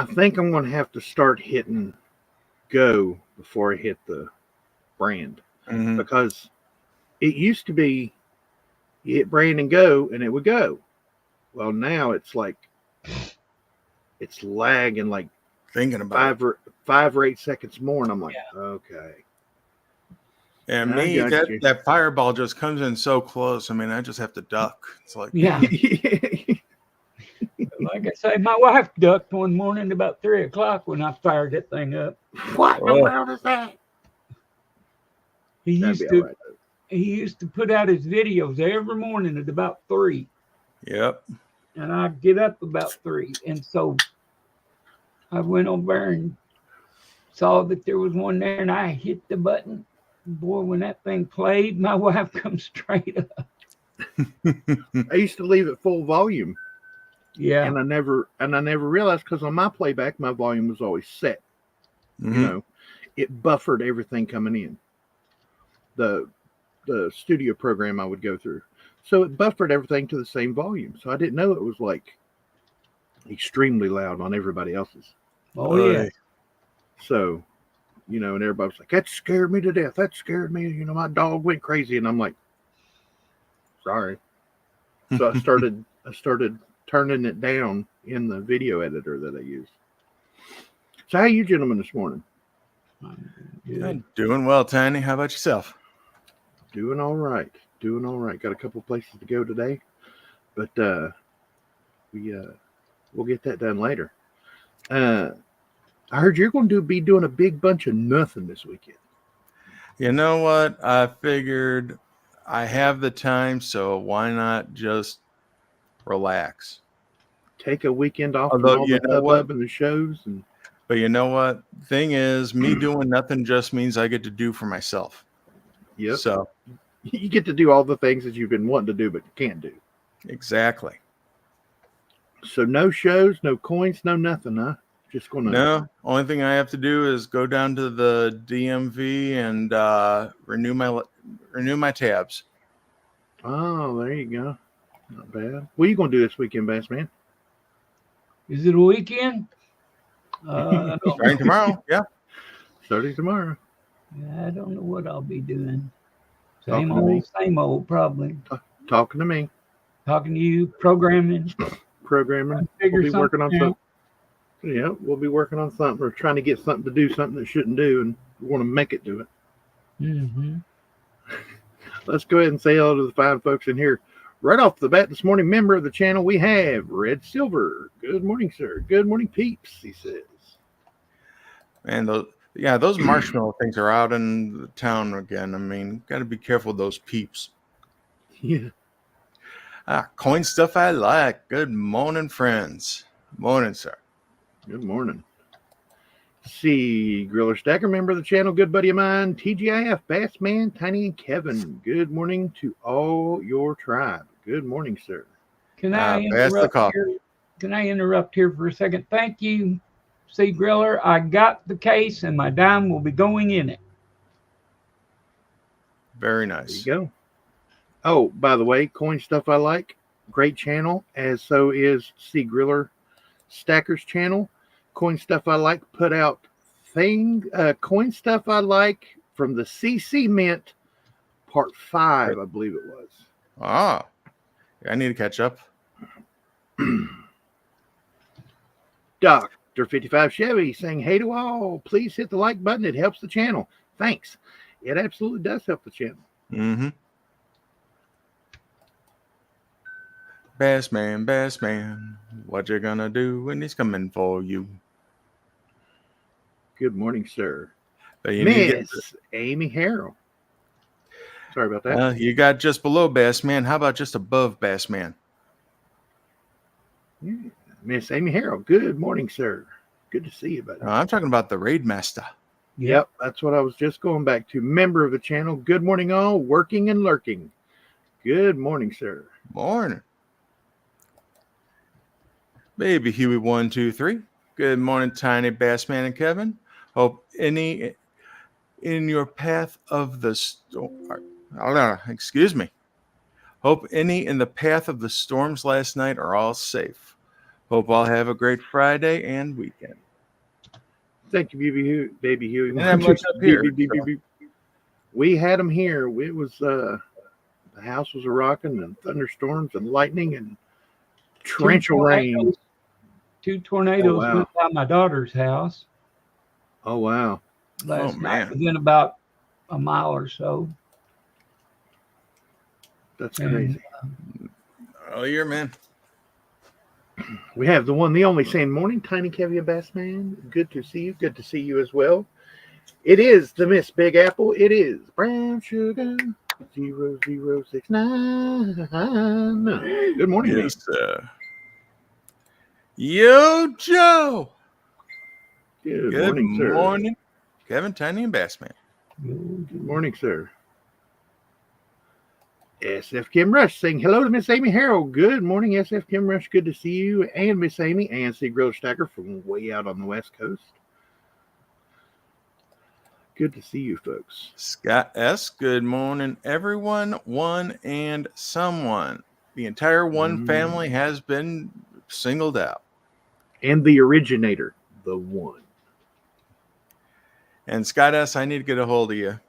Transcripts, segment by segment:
think I'm going to have to start hitting go before I hit the brand, because it used to be you hit brand and go and it would go. Well, now it's like it's lagging like thinking about 5 or 8 seconds more, and I'm like, okay. And me, that fireball just comes in so close. I mean, I just have to duck. It's like, Like I say, my wife ducked one morning about 3 o'clock when I fired that thing up. What in the world is that? He used to put out his videos every morning at about 3. Yep. And I'd get up about 3. And so I went over and saw that there was one there, and I hit the button. Boy, when that thing played, my wife comes straight up. I used to leave it full volume. Yeah. And I never realized, because on my playback, my volume was always set. You know, it buffered everything coming in. The studio program I would go through. So it buffered everything to the same volume. So I didn't know it was like extremely loud on everybody else's. Oh, yeah. So, you know, and everybody was like, that scared me to death. That scared me. You know, my dog went crazy. And I'm like, sorry. So I started turning it down in the video editor that I use. So how are you gentlemen this morning? I'm doing well, Tiny. How about yourself? Doing all right. Got a couple places to go today, but we'll get that done later. I heard you're going to be doing a big bunch of nothing this weekend. You know what? I figured I have the time, so why not just relax? Take a weekend off from all the hubbub and the shows. But you know what? Thing is, me doing nothing just means I get to do for myself. Yep. So you get to do all the things that you've been wanting to do but can't do. Exactly. So no shows, no coins, no nothing, huh? Just going to... No, only thing I have to do is go down to the DMV and renew my tabs. Oh, there you go. Not bad. What are you going to do this weekend, Bass Man? Is it a weekend? Starting tomorrow, yeah. Starting tomorrow. I don't know what I'll be doing. Same old, probably. Talking to me. Talking to you, programming. We'll be working on something. Yeah, we'll be working on something or trying to get something to do something that shouldn't do, and we want to make it do it. Mm-hmm. Let's go ahead and say hello to the fine folks in here. Right off the bat this morning, member of the channel, we have Red Silver. Good morning, sir. Good morning, peeps, he says. And those marshmallow things are out in the town again. I mean, got to be careful with those peeps. Yeah. Coin stuff I like. Good morning, friends. Morning, sir. Good morning. See, Griller Stacker, member of the channel, good buddy of mine, TGIF, Bass Man, Tiny, and Kevin. Good morning to all your tribe. Good morning, sir. Can I interrupt here for a second? Thank you, C. Griller. I got the case, and my dime will be going in it. Very nice. There you go. Oh, by the way, Coin Stuff I Like, great channel, as so is C. Griller Stacker's channel. Coin Stuff I Like put out Coin Stuff I Like from the CC Mint part 5, I believe it was. I need to catch up. Dr. 55 Chevy saying, hey to all, please hit the like button. It helps the channel. Thanks. It absolutely does help the channel. Mm-hmm. Bass man, what you gonna do when he's coming for you? Good morning, sir. Miss Amy Harrell. Sorry about that. You got just below Bass Man. How about just above Bass Man? Yeah. Miss Amy Harrell. Good morning, sir. Good to see you, buddy. I'm talking about the Raid Master. Yep, that's what I was just going back to. Member of the channel. Good morning, all. Working and lurking. Good morning, sir. Morning. Baby Huey 123. Good morning, Tiny, Bass Man, and Kevin. Hope any in your path of the storm. Excuse me. Hope any in the path of the storms last night are all safe. Hope all have a great Friday and weekend. Thank you, Baby Huey. Didn't have much up here, We had them here. It was the house was a rocking and thunderstorms and lightning and torrential rain. 2 tornadoes wow. went by my daughter's house Oh wow. last night, man. within about a mile or so. That's And, crazy. Oh, year, man. We have the one, the only saying morning, Tiny Kevin Bass Man. Good to see you. Good to see you as well. It is the Miss Big Apple. It is brown sugar 0069. Good morning. Yes, sir. Yo, Joe. Good morning, sir. Morning, Kevin, Tiny, and Bassman. Good morning, sir. SF Kim Rush saying hello to Miss Amy Harrell. Good morning, SF Kim Rush. Good to see you and Miss Amy and C. Griller Stacker from way out on the West Coast. Good to see you, folks. Scott S. Good morning, everyone. One and someone. The entire one family has been singled out. And the originator, the one. And Scott S., I need to get a hold of you.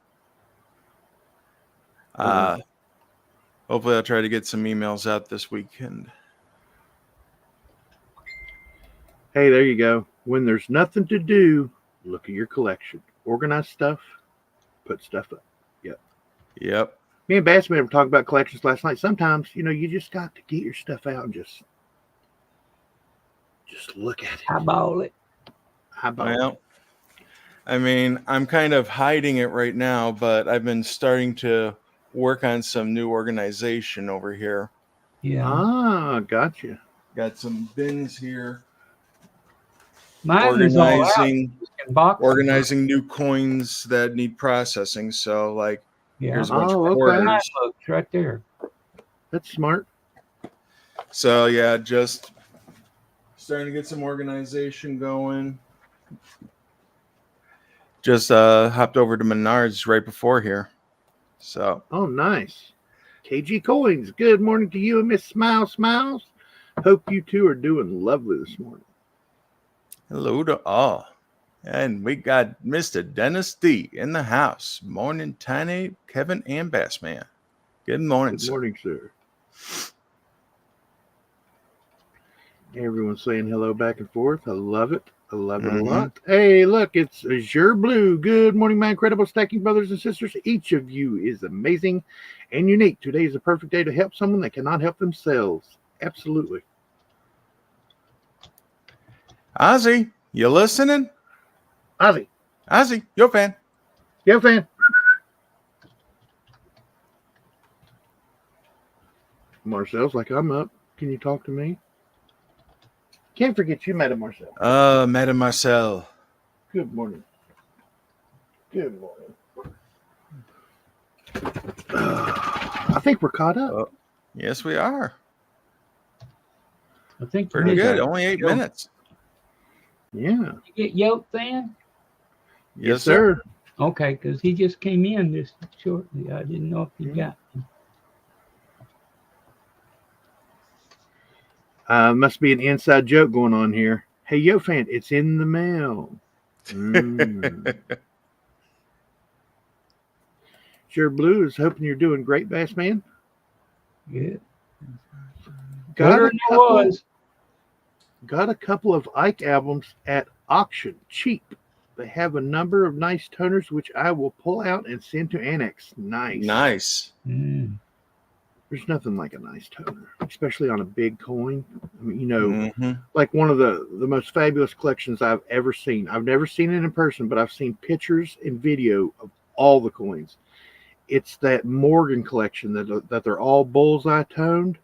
Hopefully I'll try to get some emails out this weekend. Hey, there you go. When there's nothing to do, look at your collection. Organize stuff, put stuff up. Yep. Me and Bassman were talking about collections last night. Sometimes, you just got to get your stuff out and just look at it. Eyeball it. Well, I mean, I'm kind of hiding it right now, but I've been starting to work on some new organization over here. Yeah. Ah, gotcha. Got some bins here. Mine is all out. Organizing new coins that need processing. So, like, here's a bunch of quarters. Right there. That's smart. So, yeah, just starting to get some organization going. Just hopped over to Menards right before here. So. Oh, nice. KG Coins, good morning to you and Miss Smiles. Hope you two are doing lovely this morning. Hello to all. And we got Mr. Dennis D in the house. Morning, Tiny, Kevin, and Bassman. Good morning, Good morning, sir. Everyone's saying hello back and forth. I love it. I love it a lot. Hey, look, it's Azure Blue. Good morning, my incredible stacking brothers and sisters. Each of you is amazing and unique. Today is a perfect day to help someone that cannot help themselves. Absolutely. Ozzy, you listening? Ozzy, you're a fan. You're a fan. Marcel's like, I'm up. Can you talk to me? Can't forget you, Madam Marcel. Madam Marcel. Good morning. Good morning. I think we're caught up. Yes, we are. I think pretty good. Only 8 minutes. Yeah. You get yoked then? Yes, sir. Okay, because he just came in just shortly. I didn't know if he got him. Must be an inside joke going on here. Hey, yo, fan, it's in the mail. Sure Blue is hoping you're doing great, Bass Man. Good. Got a couple of Ike albums at auction, cheap. They have a number of nice toners, which I will pull out and send to Annex. Nice. There's nothing like a nice toner, especially on a big coin. I mean, like one of the most fabulous collections I've ever seen. I've never seen it in person, but I've seen pictures and video of all the coins. It's that Morgan collection that they're all bullseye toned.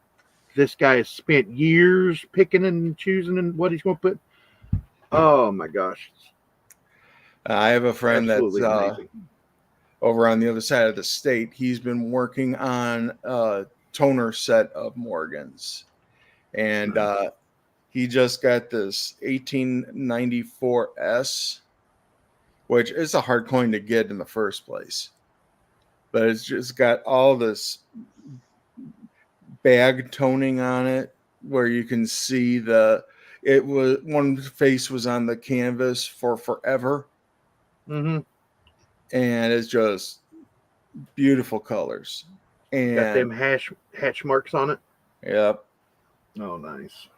This guy has spent years picking and choosing and what he's going to put. Oh my gosh. I have a friend that's over on the other side of the state. He's been working on a toner set of Morgans. And he just got this 1894S, which is a hard coin to get in the first place. But it's just got all this bag toning on it where you can see the It was one face was on the canvas for forever. Mm-hmm. And it's just beautiful colors. And got them hatch marks on it. Yep. Oh, nice.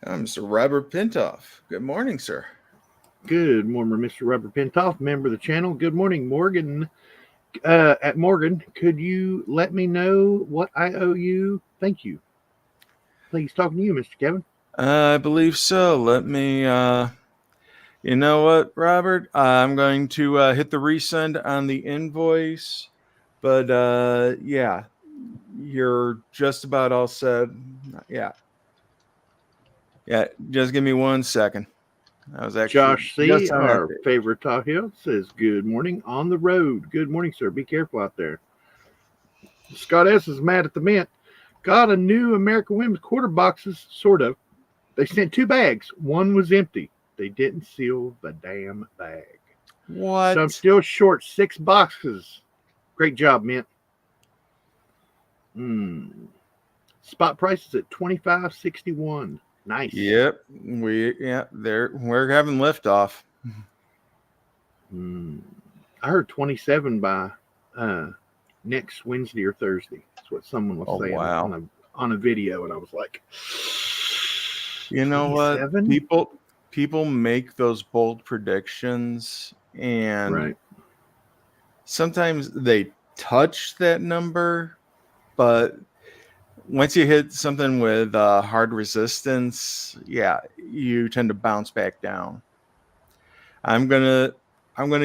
Mr. Robert Pintoff. Good morning, sir. Good morning, Mr. Robert Pintoff, member of the channel. Good morning, Morgan. At Morgan, could you let me know what I owe you? Thank you. Please, talking to you, Mr. Kevin. I believe so. Let me, you know what, Robert? I'm going to hit the resend on the invoice. But, yeah, you're just about all set. Yeah. Yeah, just give me 1 second. I was actually Josh C., our favorite Tar Heel, says, good morning on the road. Good morning, sir. Be careful out there. Scott S. is mad at the mint. Got a new American Women's quarter boxes, sort of. They sent 2 bags. One was empty. They didn't seal the damn bag. What? So I'm still short 6 boxes. Great job, mint. Spot price is at $25.61. Nice. Yep. We're having liftoff. I heard 27 by next Wednesday or Thursday. That's what someone was saying on a video, and I was like, you know 27? What? People make those bold predictions, and sometimes they touch that number, but once you hit something with hard resistance, you tend to bounce back down. I'm gonna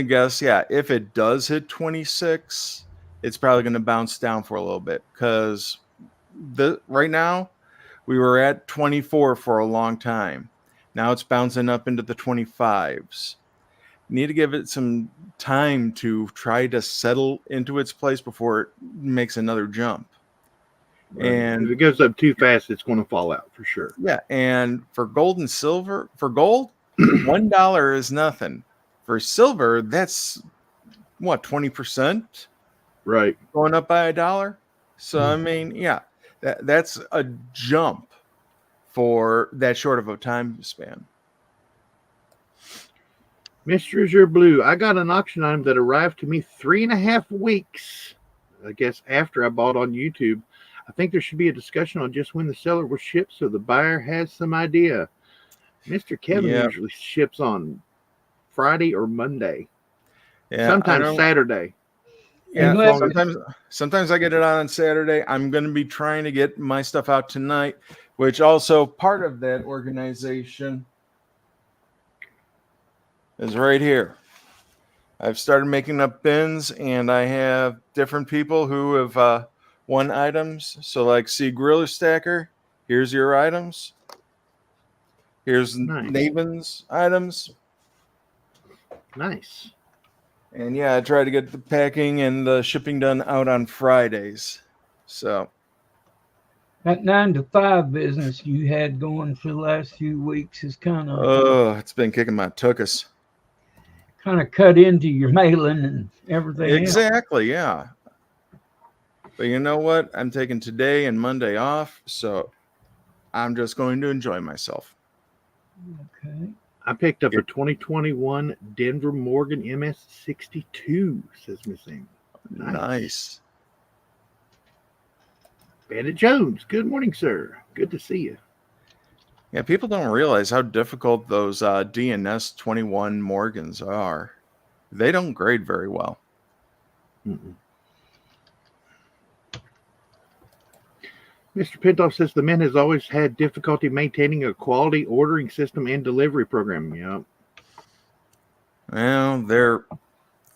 guess, if it does hit 26, it's probably gonna bounce down for a little bit, because right now we were at 24 for a long time. Now it's bouncing up into the 25s. Need to give it some time to try to settle into its place before it makes another jump. Right. And if it goes up too fast, it's going to fall out for sure. Yeah, and for gold and silver, for gold, $1 is nothing. For silver, that's what, 20%? Right. Going up by $1. So I mean, that's a jump for that short of a time span. Mr. Azure Blue, I got an auction item that arrived to me 3.5 weeks, I guess, after I bought on YouTube. I think there should be a discussion on just when the seller will ship so the buyer has some idea. Mr. Kevin usually ships on Friday or Monday. Yeah, sometimes Saturday. Yeah, sometimes I get it on Saturday. I'm going to be trying to get my stuff out tonight, which also part of that organization is right here. I've started making up bins, and I have different people who have won items. So like, see, Gorilla Stacker, here's your items. Here's Naven's items. Nice. And I try to get the packing and the shipping done out on Fridays. So that 9 to 5 business you had going for the last few weeks is kind of it's been kicking my tuchus. Kind of cut into your mailing and everything. Exactly, yeah. But you know what? I'm taking today and Monday off, so I'm just going to enjoy myself. Okay. I picked up a 2021 Denver Morgan MS62, says Miss Amy. Nice. Bandit Jones, good morning, sir. Good to see you. Yeah, people don't realize how difficult those DNS 21 Morgans are. They don't grade very well. Mr. Pintoff says the Mint has always had difficulty maintaining a quality ordering system and delivery program. Yeah.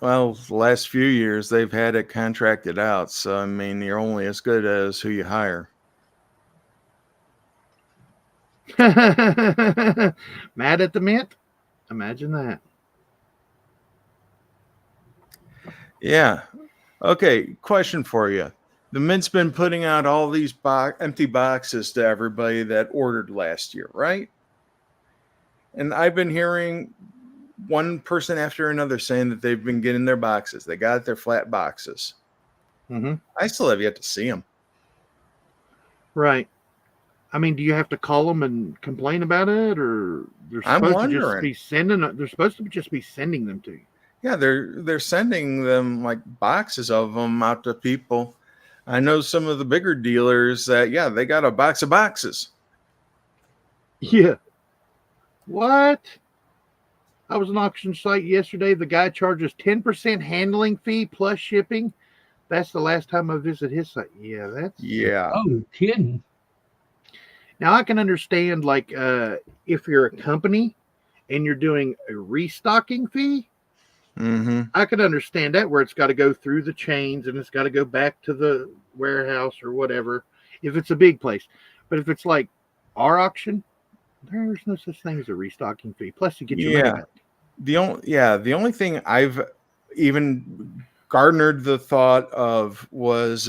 Well, the last few years they've had it contracted out. So, I mean, you're only as good as who you hire. Mad at the Mint? Imagine that. Yeah. Okay, question for you. The Mint's been putting out all these empty boxes to everybody that ordered last year, right? And I've been hearing one person after another saying that they've been getting their boxes. They got their flat boxes. I still have yet to see them. Right. I mean, do you have to call them and complain about it, or they're I'm supposed to just wondering. be sending? They're supposed to just be sending them to you. Yeah, they're sending them like boxes of them out to people. I know some of the bigger dealers that they got a box of boxes. Yeah. What? I was on an auction site yesterday. The guy charges 10% handling fee plus shipping. That's the last time I visit his site. Yeah, that's Oh, kidding. Now I can understand like if you're a company and you're doing a restocking fee, I could understand that where it's got to go through the chains and it's got to go back to the warehouse or whatever. If it's a big place, but if it's like our auction, there's no such thing as a restocking fee. Plus, you get your money back. The only thing I've even garnered the thought of was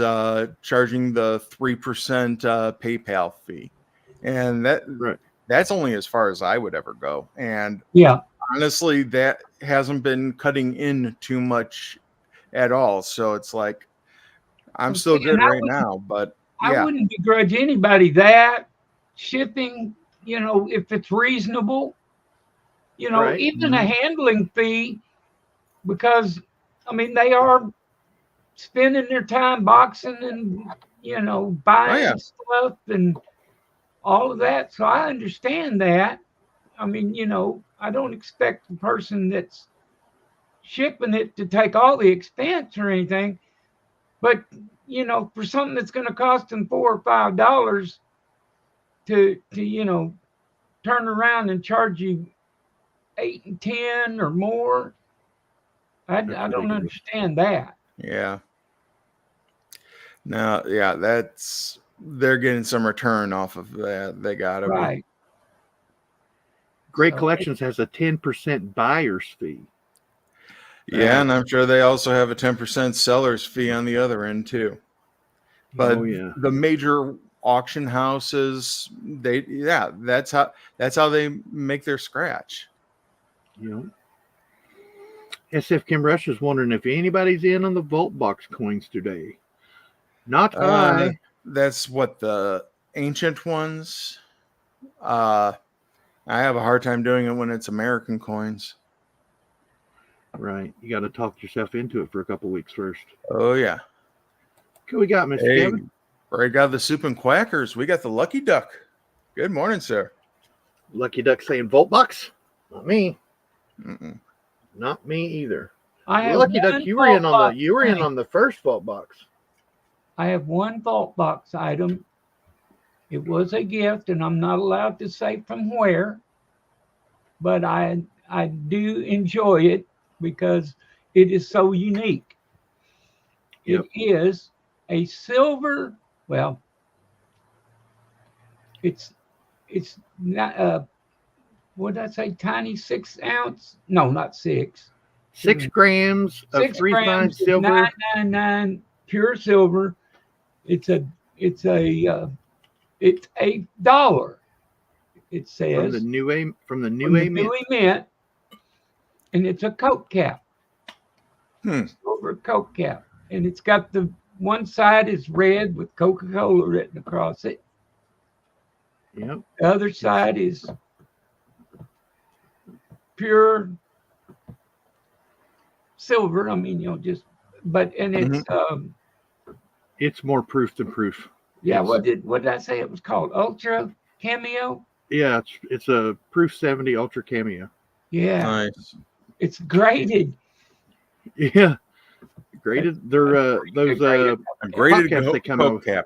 charging the 3% PayPal fee, and that's only as far as I would ever go. And honestly, that hasn't been cutting in too much at all. So it's like I'm still good right now, but I wouldn't begrudge anybody that shipping. If it's reasonable. Even a handling fee, because I mean they are spending their time boxing and buying stuff and all of that. So I understand that. I mean, I don't expect the person that's shipping it to take all the expense or anything, but for something that's going to cost them $4 or $5 to turn around and charge you 8 and 10 or more. I don't understand that. Yeah. Now, they're getting some return off of that. They got it. Be. Great Collections has a 10% buyer's fee. Yeah, and I'm sure they also have a 10% seller's fee on the other end too. But the major auction houses, that's how they make their scratch. SF Kim Rush is wondering if anybody's in on the Vault Box coins today. Not I. That's what the ancient ones. I have a hard time doing it when it's American coins. Right. You got to talk yourself into it for a couple weeks first. Oh, yeah. What we got, Mr. Kevin? Right, got the Soup and Quackers. We got the Lucky Duck. Good morning, sir. Lucky Duck saying Vault Box? Not me. Not me either. Lucky Duck, you were in on the first Vault Box. I have one Vault Box item. It was a gift, and I'm not allowed to say from where, but I do enjoy it because it is so unique. It is a silver. Well, it's not what did I say? Tiny 6 ounce? No, not 6. 6 grams of 6 grams silver. 999 pure silver. It's a $1. It says from the new mint, and it's a Coke cap. Silver Coke cap, and it's got the one side is red with Coca-Cola written across it. Yep. The other side is pure silver. I mean, it's more proof than proof. Yeah. What did I say it was called? Ultra Cameo? Yeah, it's a proof 70 Ultra Cameo. Yeah. Nice. It's graded. Yeah. Graded. They're those graded caps they come out with. Cap.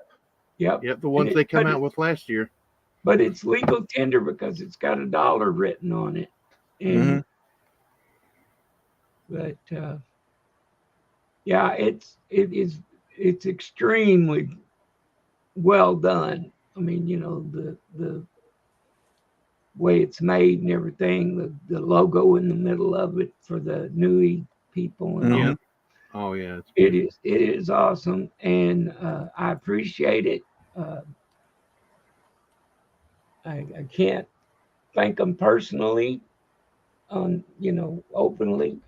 Yep, the ones they come out with last year. But it's legal tender because it's got $1 written on it. And but it's extremely well done. I mean, the way it's made and everything, the logo in the middle of it for the Nui people and all. Oh yeah, it is awesome, and I appreciate it. I can't thank them personally, openly,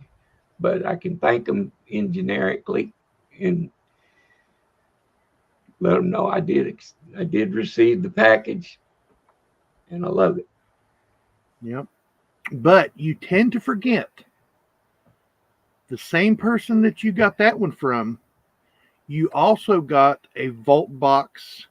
but I can thank them generically. And let them know I did receive the package, and I love it. Yep. But you tend to forget the same person that you got that one from. You also got a Vault Box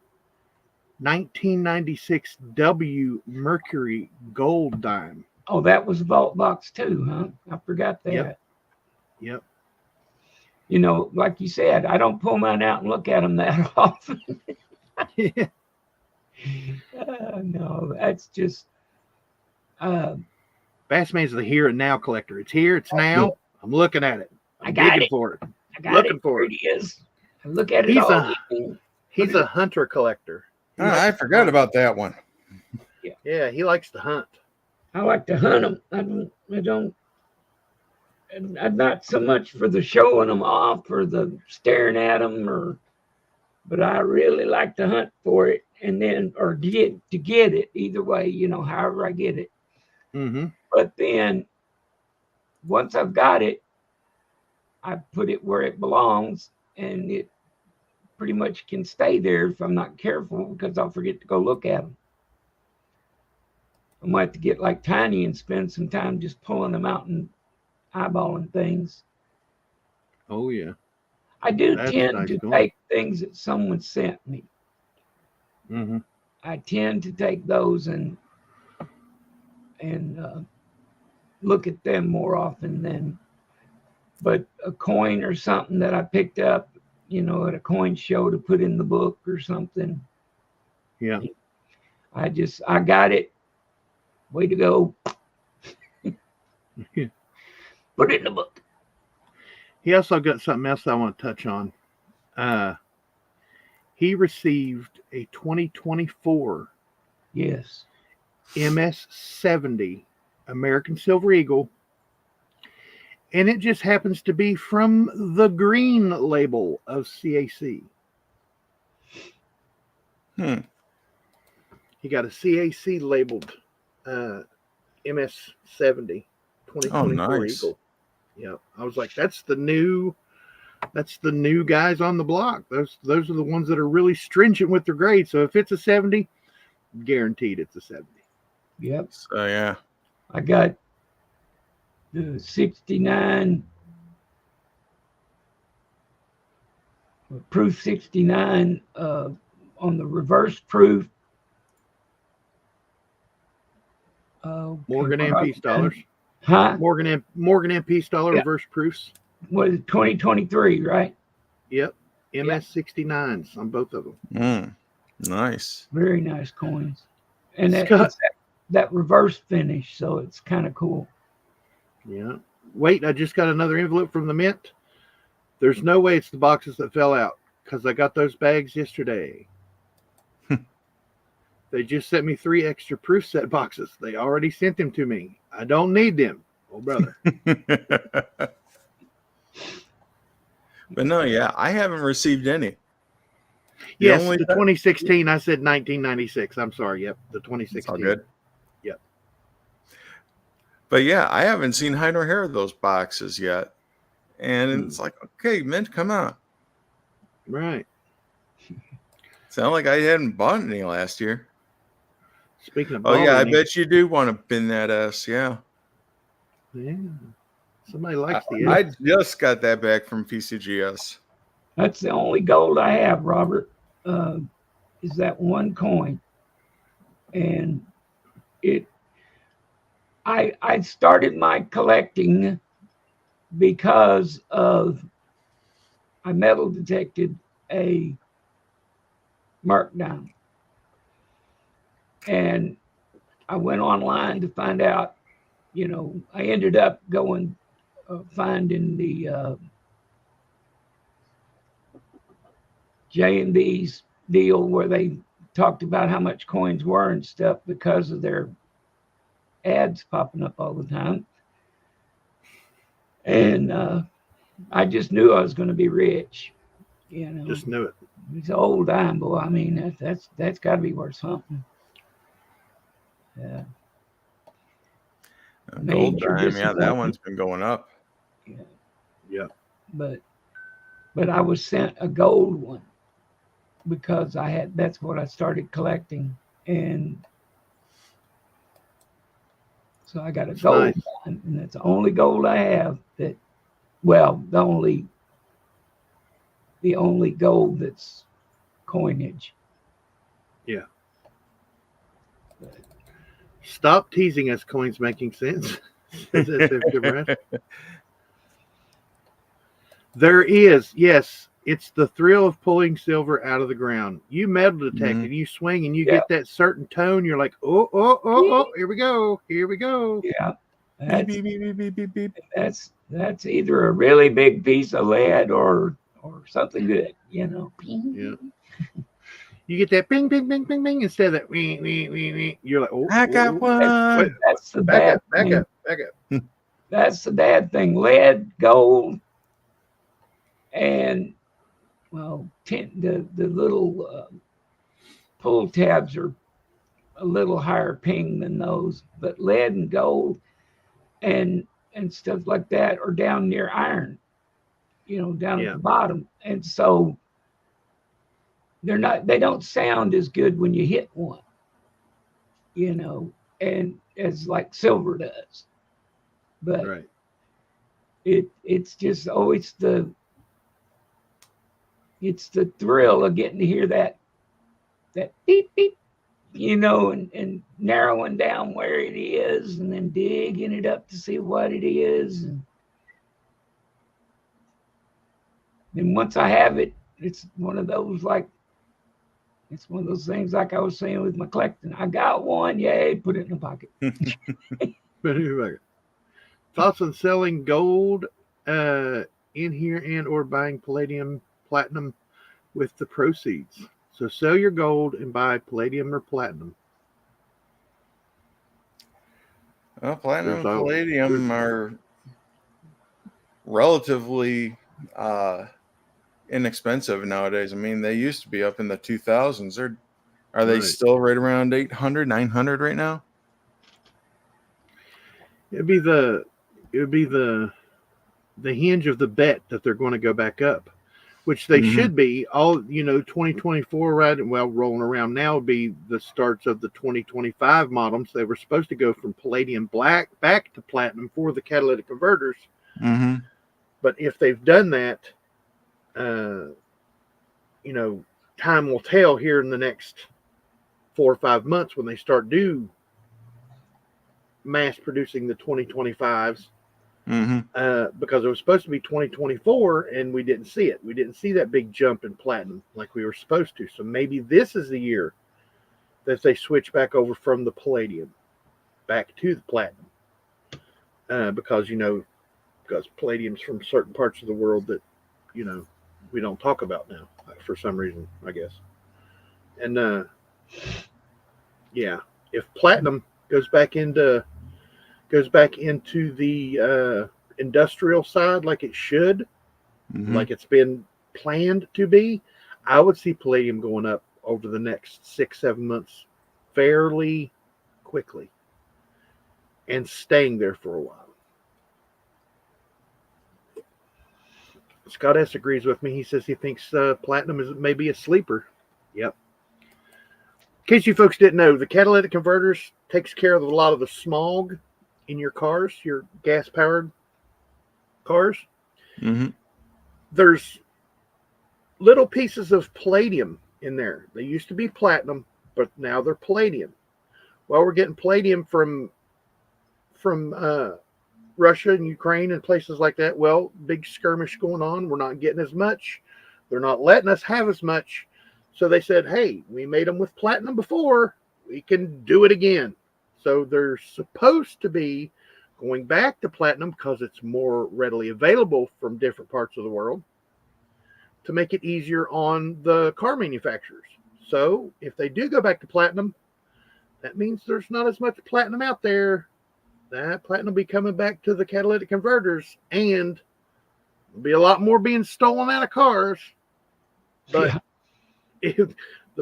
1996 W Mercury Gold Dime. Oh, that was Vault Box too, huh? I forgot that. Yep. You know, like you said, I don't pull mine out and look at them that often. Yeah. No, that's just. Bassman's the here and now collector. It's here, it's now. Yeah. I'm looking at it. I'm got digging it. for it. I got looking it. for There it. it is. I look at it all. He's a hunter collector. I forgot about that one. Yeah, he likes to hunt. I like to hunt them. I'm not so much for the showing them off or the staring at them, but I really like to hunt for it, and then or get it either way. You know, however I get it. Mm-hmm. But then once I've got it, I put it where it belongs, and it pretty much can stay there if I'm not careful, because I'll forget to go look at them. I might have to get like Tiny and spend some time just pulling them out and eyeballing things. Oh, yeah. I do tend to take things that someone sent me. Mm-hmm. I tend to take those and look at them more often but a coin or something that I picked up, you know, at a coin show to put in the book or something. Yeah. I got it. Way to go. Yeah. Put it in the book. He also got something else I want to touch on. He received a 2024 MS-70 American Silver Eagle, and it just happens to be from the green label of CAC. He got a CAC labeled MS-70 2024 Eagle. Yeah, I was like, that's the new guys on the block. Those are the ones that are really stringent with their grade. So if it's a 70, guaranteed it's a 70. Yep. So yeah, I got the 69 proof 69 on the reverse proof. Morgan and Peace dollars. Huh? Morgan and Peace dollar reverse proofs. What is it, 2023, right? Yep. MS-69s on both of them. Nice. Very nice coins. And that reverse finish, so it's kind of cool. Yeah. Wait, I just got another envelope from the mint. There's no way it's the boxes that fell out, because I got those bags yesterday. They just sent me 3 extra proof set boxes. They already sent them to me. I don't need them. Oh, brother. But no, yeah, I haven't received any. Yes, the 2016. I said 1996. I'm sorry. Yep, the 2016. It's all good. Yep. But yeah, I haven't seen hide nor hair of those boxes yet. And it's like, okay, Mint, come on. Right. Sound like I hadn't bought any last year. Speaking of, I bet you do want to bin that ass. Yeah. Yeah. Somebody likes the. I just got that back from PCGS. That's the only gold I have, Robert. Is that one coin, and I started my collecting because I metal detected a markdown. And I went online to find out, you know, I ended up going, finding the J&B's deal where they talked about how much coins were and stuff because of their ads popping up all the time. And I just knew I was going to be rich, you know. Just knew it. It's an old dime, boy. I mean, that's got to be worth something. Yeah. Gold dime, yeah, that one's been going up. Yeah. Yeah. But I was sent a gold one, because that's what I started collecting. And so I got a gold nice. one, and that's the only gold I have the only gold that's coinage. Yeah. Stop teasing us, coins making sense. There is, yes, it's the thrill of pulling silver out of the ground. You metal detect and you swing and you get that certain tone. You're like, oh, here we go. Yeah. Beep, beep, beep, beep, beep, beep. That's either a really big piece of lead or something good, Yeah. You get that bing, bing, bing, bing, bing instead of that wee, wee, wee, wee. You're like, oh, I got one. That's the bad thing. Back up. That's the bad thing. Lead, gold, and the little pull tabs are a little higher ping than those, but lead and gold and stuff like that are down near iron, down at the bottom, and so they don't sound as good when you hit one, and as like silver does, but it's just always it's the thrill of getting to hear that beep beep, and narrowing down where it is and then digging it up to see what it is, and then once I have it, it's one of those things like I was saying with my collecting. I got one, yay, put it in the pocket. Thoughts on selling gold in here and or buying palladium, platinum with the proceeds? So sell your gold and buy palladium or platinum. Well, platinum and palladium are relatively inexpensive nowadays. I mean, they used to be up in the 2000s. Are they still right around 800, 900 right now? It would be the hinge of the bet that they're going to go back up, which they should be. All 2024 rolling around now would be the starts of the 2025 models. They were supposed to go from palladium black back to platinum for the catalytic converters. But if they've done that, time will tell here in the next 4 or 5 months when they start mass producing the 2025s. Because it was supposed to be 2024 and we didn't see it. We didn't see that big jump in platinum like we were supposed to. So maybe this is the year that they switch back over from the palladium back to the platinum. Because palladium's from certain parts of the world that, we don't talk about now for some reason, I guess. And if platinum goes back into the industrial side like it should, like it's been planned to be, I would see palladium going up over the next 6-7 months fairly quickly and staying there for a while. Scott S. agrees with me. He says he thinks platinum is maybe a sleeper. Yep. In case you folks didn't know, the catalytic converters takes care of a lot of the smog in your cars, your gas-powered cars. There's little pieces of palladium in there. They used to be platinum, but now they're palladium. Well, we're getting palladium from Russia and Ukraine and places like that. Well, big skirmish going on. We're not getting as much. They're not letting us have as much. So they said, hey, we made them with platinum before. We can do it again. So they're supposed to be going back to platinum because it's more readily available from different parts of the world to make it easier on the car manufacturers. So if they do go back to platinum, that means there's not as much platinum out there. That platinum will be coming back to the catalytic converters, and there'll be a lot more being stolen out of cars. But the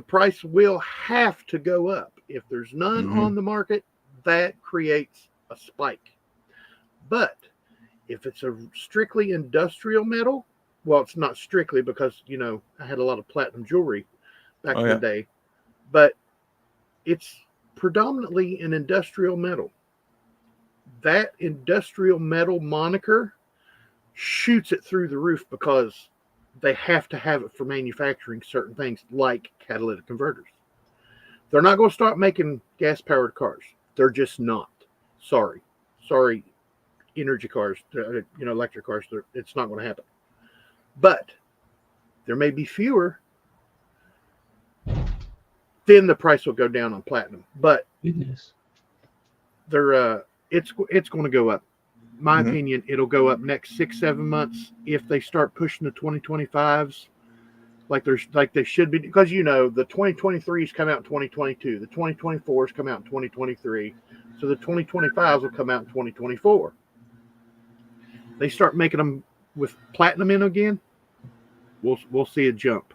price will have to go up. If there's none on the market, that creates a spike. But if it's a strictly industrial metal, well, it's not strictly because, I had a lot of platinum jewelry. back in the day, but it's predominantly an industrial metal. That industrial metal moniker shoots it through the roof because they have to have it for manufacturing certain things like catalytic converters. They're not going to start making gas-powered cars. They're just not. Sorry, energy cars, electric cars. It's not going to happen. But there may be fewer. Then the price will go down on platinum. But it's going to go up. My opinion, it'll go up next 6-7 months if they start pushing the 2025s like they should be, because the 2023s come out in 2022, the 2024s come out in 2023, so the 2025s will come out in 2024. They start making them with platinum in again, we'll see a jump.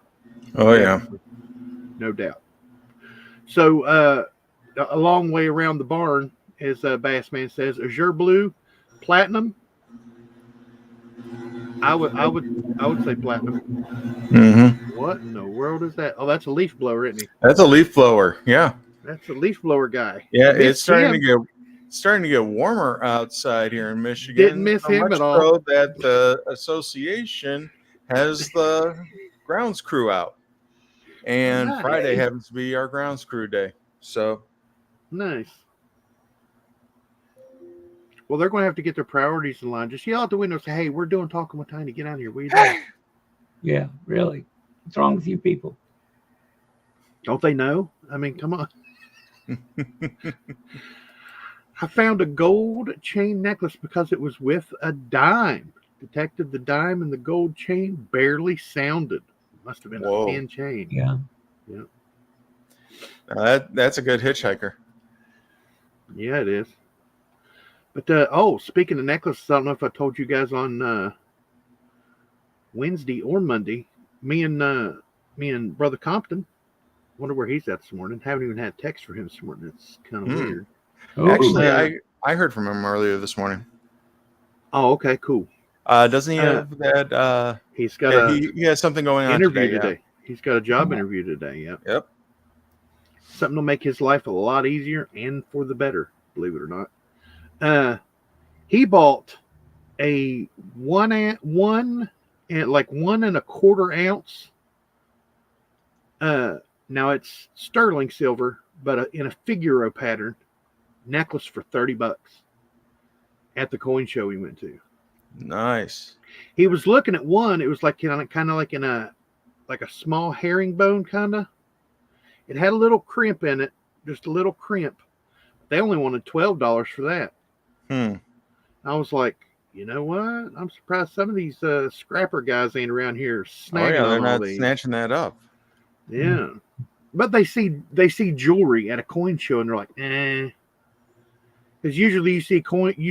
Oh yeah, no doubt. So a long way around the barn, as Bassman says, Azure Blue, platinum. I would say platinum. What in the world is that? Oh, that's a leaf blower, isn't he? That's a leaf blower. Yeah, that's a leaf blower guy. Yeah, it's starting to get warmer outside here in Michigan. Didn't miss him at all. So that the association has the grounds crew out, and Friday happens to be our grounds crew day. So nice. Well, they're going to have to get their priorities in line. Just yell out the window and say, "Hey, we're doing Talking with Tiny. Get out here. What are you doing?" Yeah, really. What's wrong with you people? Don't they know? I mean, come on. I found a gold chain necklace because it was with a dime. Detected the dime and the gold chain barely sounded. Must have been a thin chain. Yeah. That's a good hitchhiker. Yeah, it is. But speaking of necklaces, I don't know if I told you guys on Wednesday or Monday, me and Brother Compton, wonder where he's at this morning. Haven't even had text for him this morning. It's kind of weird. Actually, I heard from him earlier this morning. Oh, okay, cool. Doesn't he have that? He's got he has something going on interview today. Yeah. He's got a job interview today. Yep. Something to make his life a lot easier and for the better, believe it or not. He bought a 1 1.25 ounce. Now it's sterling silver, but in a figuro pattern necklace for $30 at the coin show he went to. Nice. He was looking at one. It was like kind of like in a small herringbone kind of. It had a little crimp in it, just a little crimp. They only wanted $12 for that. I was like, you know what? I'm surprised some of these scrapper guys ain't around here snagging on all these. Snatching that up. Yeah, but they see jewelry at a coin show and they're like, eh. Because usually you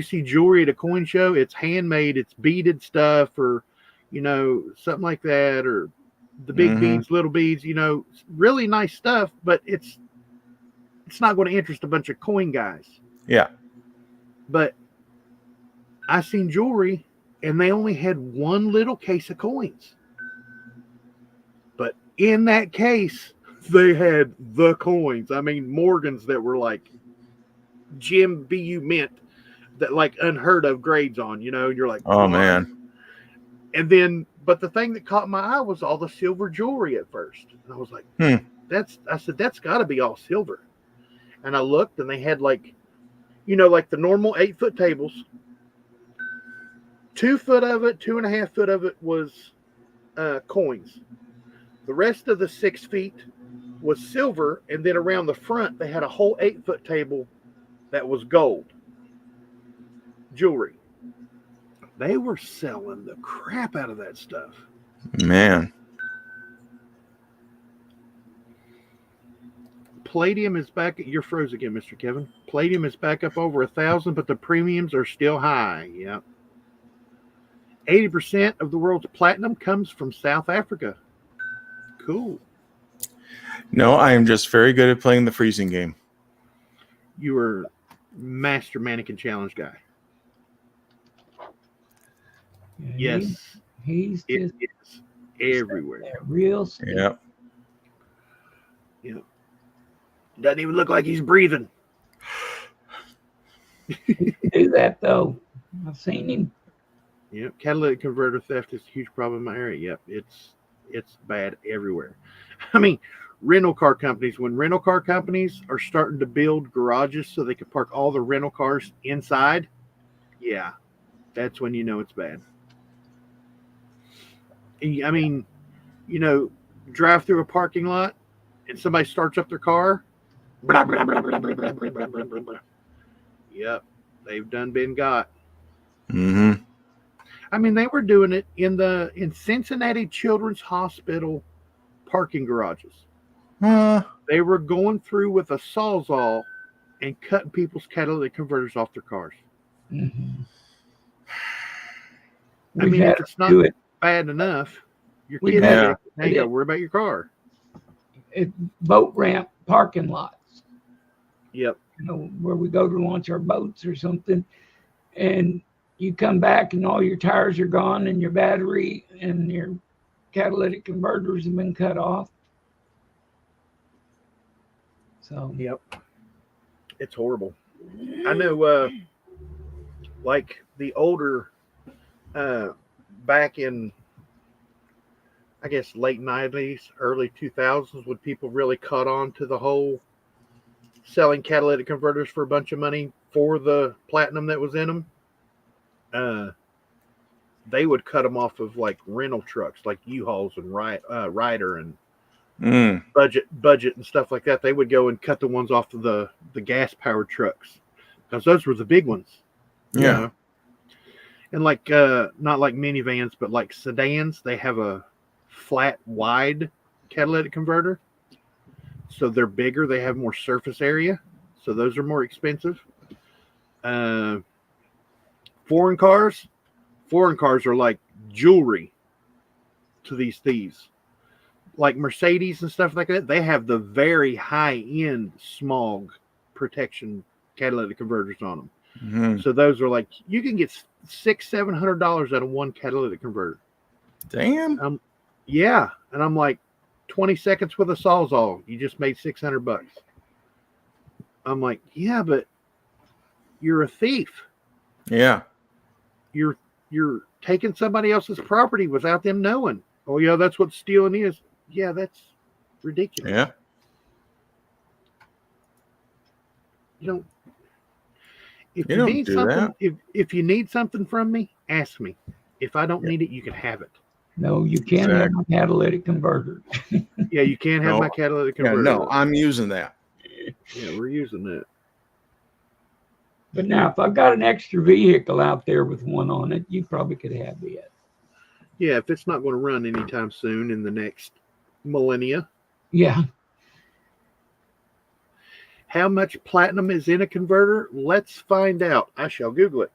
see jewelry at a coin show. It's handmade. It's beaded stuff, or something like that, or the big beads, little beads. Really nice stuff, but it's not going to interest a bunch of coin guys. Yeah. But I seen jewelry, and they only had one little case of coins. But in that case, they had the coins. I mean, Morgans that were like Jim BU Mint, that like unheard of grades on, and you're like, oh man. And then, but the thing that caught my eye was all the silver jewelry at first. And I was like, that's got to be all silver. And I looked, and they had like the normal 8-foot tables. 2 foot of it, 2.5 foot of it was coins. The rest of the 6 feet was silver, and then around the front they had a whole 8-foot table that was gold jewelry. They were selling the crap out of that stuff. Man. Palladium is back. You're froze again, Mr. Kevin. Palladium is back up over 1,000, but the premiums are still high. Yep. 80% of the world's platinum comes from South Africa. Cool. No, I am just very good at playing the freezing game. You are master mannequin challenge guy. Yeah, yes. He's just everywhere. Real. Yeah. You know, doesn't even look like he's breathing. Do that though. I've seen him. Yep, catalytic converter theft is a huge problem in my area. Yep, it's bad everywhere. I mean, rental car companies. When rental car companies are starting to build garages so they can park all the rental cars inside, yeah, that's when you know it's bad. I mean, drive through a parking lot and somebody starts up their car. Blah, blah, blah, blah, blah, blah, blah, blah, blah, blah. Yep, they've done been got. Mm-hmm. I mean, they were doing it in Cincinnati Children's Hospital parking garages. They were going through with a sawzall and cutting people's catalytic converters off their cars. Mm-hmm. I mean, if it's not bad enough, your kids ain't got to worry about your car. Boat ramp parking lots. Yep. Where we go to launch our boats or something, and you come back and all your tires are gone and your battery and your catalytic converters have been cut off. So yep, it's horrible. I know, like the older, back in, I guess, late 90s, early 2000s, when people really caught on to the whole selling catalytic converters for a bunch of money for the platinum that was in them, they would cut them off of like rental trucks, like U-Hauls and Ryder and budget and stuff like that. They would go and cut the ones off of the gas powered trucks because those were the big ones. Yeah. And like not like minivans, but like sedans, they have a flat wide catalytic converter. So they're bigger, they have more surface area. So those are more expensive. Foreign cars are like jewelry to these thieves. Like Mercedes and stuff like that, they have the very high-end smog protection catalytic converters on them. Mm-hmm. So those are like, you can get $600-700 out of one catalytic converter. Damn. Yeah, and I'm like, 20 seconds with a sawzall, you just made $600. I'm like, yeah, but you're a thief. Yeah. You're taking somebody else's property without them knowing. Oh yeah, that's what stealing is. Yeah, that's ridiculous. Yeah. If you need something from me, ask me. If I don't need it, you can have it. No, you can't have my catalytic converter. Yeah, you can't have my catalytic converter. Yeah, no, I'm using that. Yeah, we're using that. But now, if I've got an extra vehicle out there with one on it, you probably could have it. Yeah, if it's not going to run anytime soon in the next millennia. Yeah. How much platinum is in a converter? Let's find out. I shall Google it.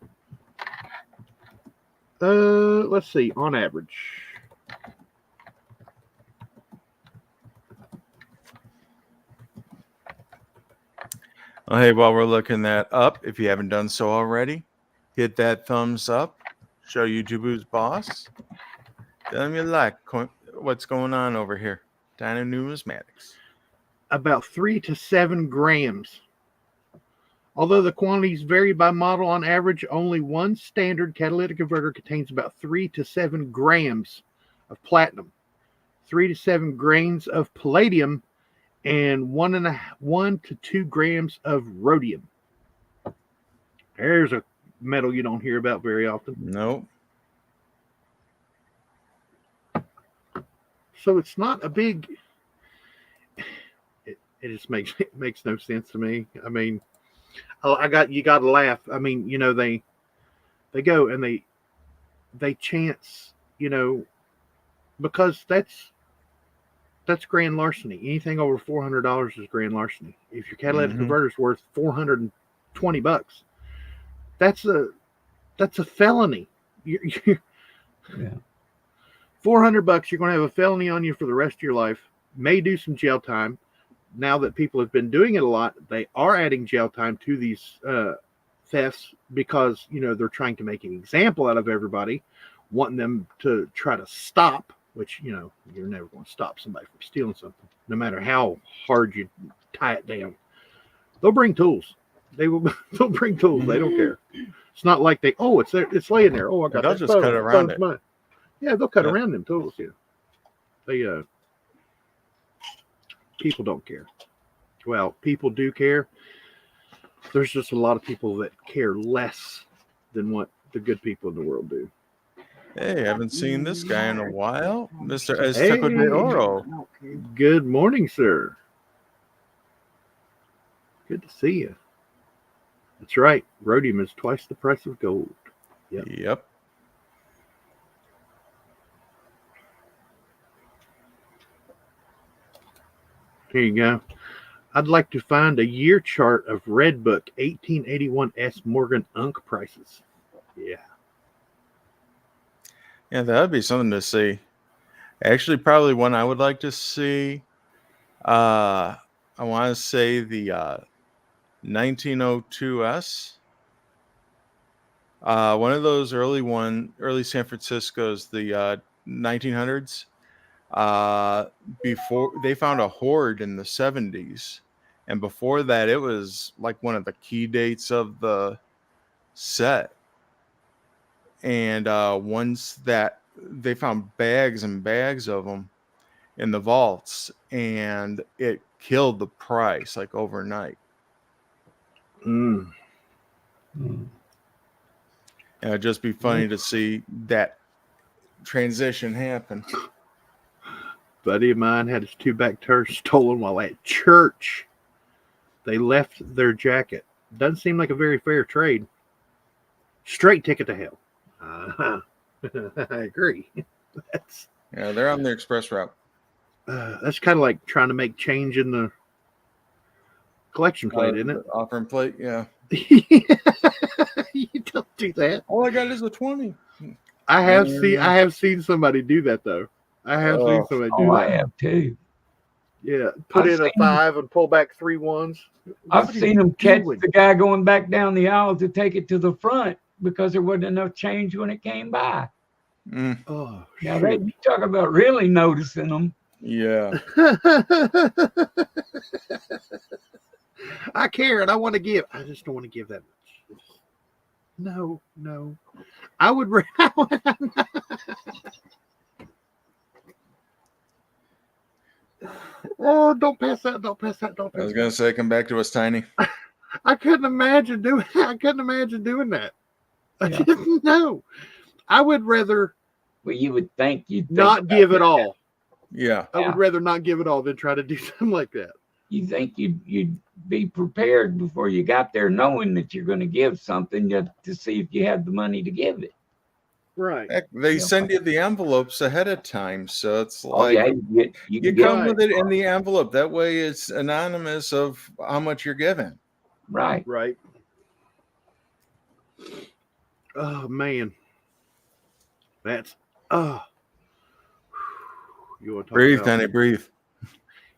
Let's see, on average. Well, hey, while we're looking that up, if you haven't done so already, hit that thumbs up. Show YouTube who's boss. Tell them you like what's going on over here. Dino Numismatics. About 3 to 7 grams. Although the quantities vary by model, on average, only one standard catalytic converter contains about 3 to 7 grams of platinum, 3 to 7 grains of palladium, and 1 to 2 grams of rhodium. There's a metal you don't hear about very often. Nope. So it's not a big. It just makes no sense to me. I mean, you got to laugh. I mean, they go and they chance, because that's grand larceny. Anything over $400 is grand larceny. If your catalytic converter's worth $420, that's a felony. Yeah. $400, you're going to have a felony on you for the rest of your life. May do some jail time. Now that people have been doing it a lot, they are adding jail time to these thefts because they're trying to make an example out of everybody, wanting them to try to stop which, you're never going to stop somebody from stealing something, no matter how hard you tie it down. They'll bring tools. They'll bring tools. They don't care. It's not like it's there, it's laying there. Oh, I got they'll that just phone. cut around it. Mine. Yeah, they'll cut around them tools. Yeah, people don't care. Well, people do care. There's just a lot of people that care less than what the good people in the world do. Hey, haven't seen this guy in a while, Mr. Azteco de Oro. Good morning, sir. Good to see you. That's right. Rhodium is twice the price of gold. Yep. Here you go. I'd like to find a year chart of Red Book 1881 S. Morgan Unk prices. Yeah. Yeah, that would be something to see. Actually, probably one I would like to see. I want to say the 1902S. One of those early San Francisco's, the 1900s. Before they found a hoard in the 70s, and before that, it was like one of the key dates of the set. And once that they found bags and bags of them in the vaults, and it killed the price like overnight. Mm. And it'd just be funny to see that transition happen. Buddy of mine had his 2 back tires stolen while at church. They left their jacket. Doesn't seem like a very fair trade. Straight ticket to hell. I agree. They're on the express route. That's kind of like trying to make change in the collection plate, isn't it? Offering plate, yeah. You don't do that. All I got is a 20. I have seen somebody do that though. I have seen somebody do that. I have too. Yeah, put in a 5 and pull back 3 1s. I've seen them catch the guy going back down the aisle to take it to the front because there wasn't enough change when it came by. Oh, now you talk about really noticing them. Yeah. I care and I want to give. I just don't want to give that much. No. I would. Oh, don't pass that. I was gonna say, come back to us, Tiny. I couldn't imagine doing that. I didn't know. I would rather. Well, you would think you'd not give it all. Yeah. I would rather not give it all than try to do something like that. You think you'd be prepared before you got there, knowing that you're going to give something to see if you had the money to give it. Right. Heck, they send you the envelopes ahead of time, so it's like you come with it in the envelope. That way, it's anonymous of how much you're giving. Right. Oh man, that's you want to talk breathe, about, Tiny, breathe.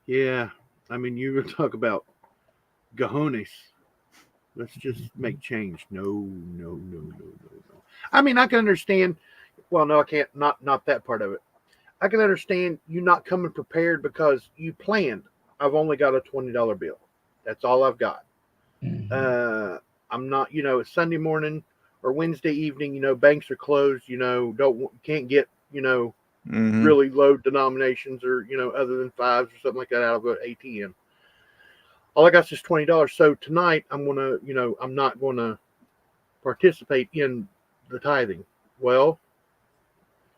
Yeah, I mean, you would talk about cojones. Let's just make change. No. I mean, I can understand. Well, no, I can't. Not that part of it. I can understand you not coming prepared because you planned. I've only got a $20 bill. That's all I've got. Mm-hmm. I'm not. It's Sunday morning or Wednesday evening. Banks are closed. Can't get. Really low denominations or other than 5s or something like that out of an ATM. All I got is just $20. So tonight I'm not gonna participate in the tithing. Well,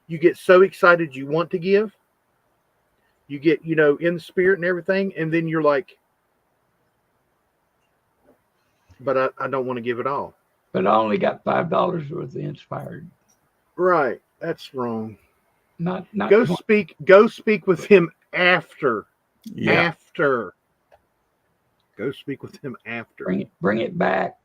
you get so excited you want to give. You get in the spirit and everything, and then you're like, but I don't want to give it all. But I only got $5 worth of inspired. Right, that's wrong. Not go 20. Speak with him after. Yeah. After. Go speak with him after. Bring it back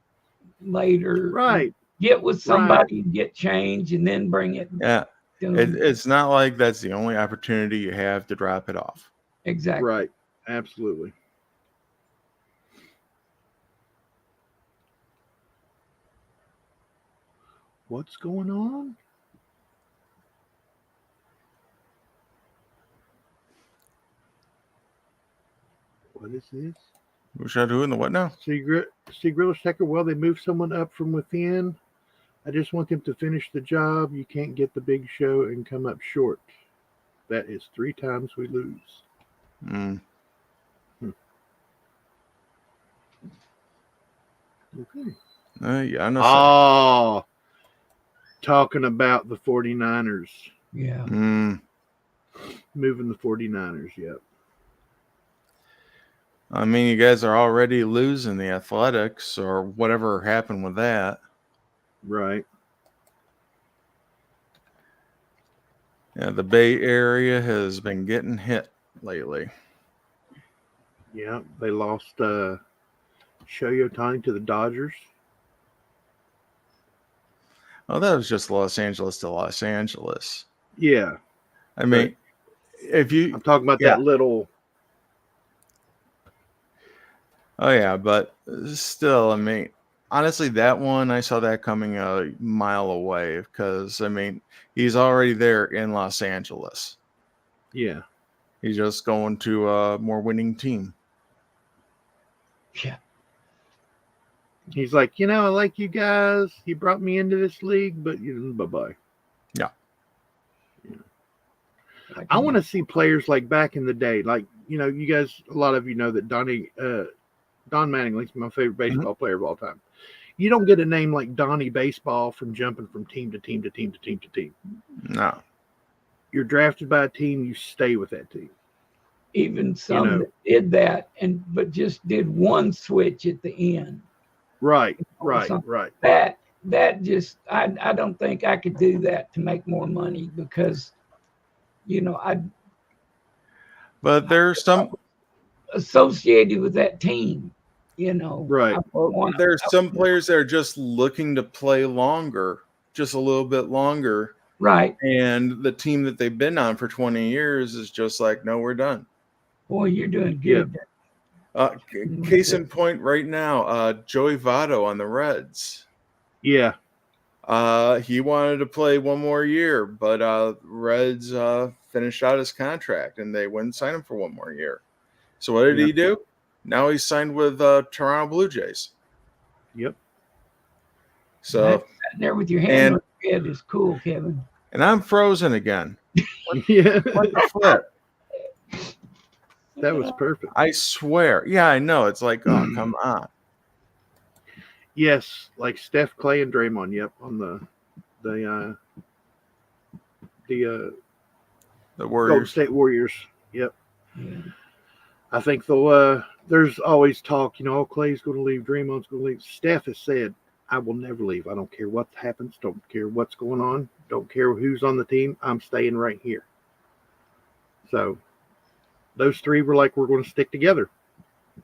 later. Right. Get with somebody and get change, and then bring it. Yeah. It's not like that's the only opportunity you have to drop it off. Exactly. Right. Absolutely. What's going on? What is this? Who shot who in the what now? See Griller Stecker. Well, they moved someone up from within. I just want them to finish the job. You can't get the big show and come up short. That is 3 times we lose. Okay. Yeah, I know. Oh, talking about the 49ers. Yeah. Moving the 49ers, yep. I mean, you guys are already losing the Athletics or whatever happened with that. Right. Yeah, the Bay Area has been getting hit lately. Yeah, they lost Shohei Ohtani to the Dodgers. Oh, that was just Los Angeles to Los Angeles. Yeah. I mean, I'm talking about that little. Oh, yeah, but still, I mean, honestly, that one, I saw that coming a mile away because, I mean, he's already there in Los Angeles. Yeah. He's just going to a more winning team. Yeah. He's like, I like you guys. You brought me into this league, but bye-bye. Yeah. I want to see players like back in the day. Like, you guys, a lot of you know that Don Mattingly's my favorite baseball player of all time. You don't get a name like Donnie Baseball from jumping from team to team to team to team to team. No. You're drafted by a team, you stay with that team. Even some that did that, but just did one switch at the end. Right. That just, I don't think I could do that to make more money because, But there's some associated with that team, Right. There's some players that are just looking to play longer, just a little bit longer. Right. And the team that they've been on for 20 years is just like, no, we're done. Boy, you're doing good. Case in point right now, Joey Votto on the Reds. Yeah. He wanted to play one more year, but Reds finished out his contract and they wouldn't sign him for one more year. So what did he do? Now he's signed with Toronto Blue Jays. Yep. So sitting there with your hand on your head is cool, Kevin. And I'm frozen again. Yeah. What the flip? That was perfect. I swear. Yeah, I know. It's like, oh, come on. Yes, like Steph, Clay, and Draymond. Yep, on the Warriors. Golden State Warriors. Yep. Yeah. I think there's always talk. Clay's going to leave, Draymond's going to leave. Steph has said, "I will never leave. I don't care what happens. Don't care what's going on. Don't care who's on the team. I'm staying right here." So those three were like, we're going to stick together.